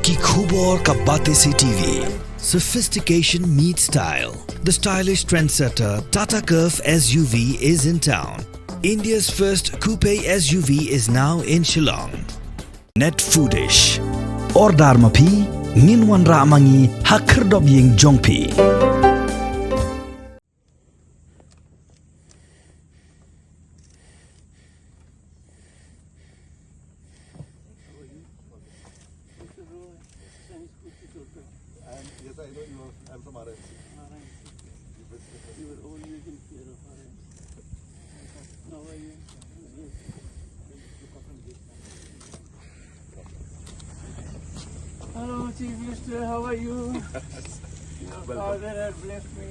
की खूब और का बातें से TV. Sophistication meets style. The stylish trendsetter Tata Curve SUV is in town. India's first coupe SUV is now in Shillong. Net foodish. Ordar mapi ninwan ramangi hakrdob ying jongpi. Yes, I know you. I'm from RMC. You were always in fear of RMC. How are you? Yes. Hello, Chief Minister. How are you? Your father had blessed me.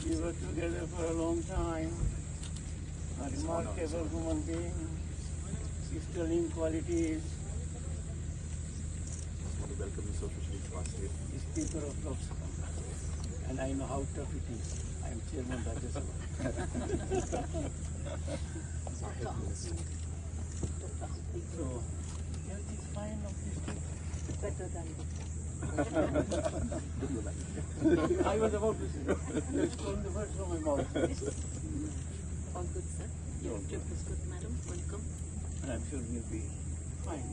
We were together for a long time. A remarkable human being. Sterling qualities. Welcome you so officially to our state. Speaker of Lok Sabha. And I know how tough it is. I am Chairman Rajya Sabha. So, health is fine of this trip. Better than I was about to say. You stole the words from my mouth. All good, sir. Your trip is good, madam. Welcome. And I'm sure we'll be fine.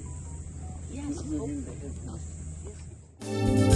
Yes, We'll hope be in so. the health now. Yes.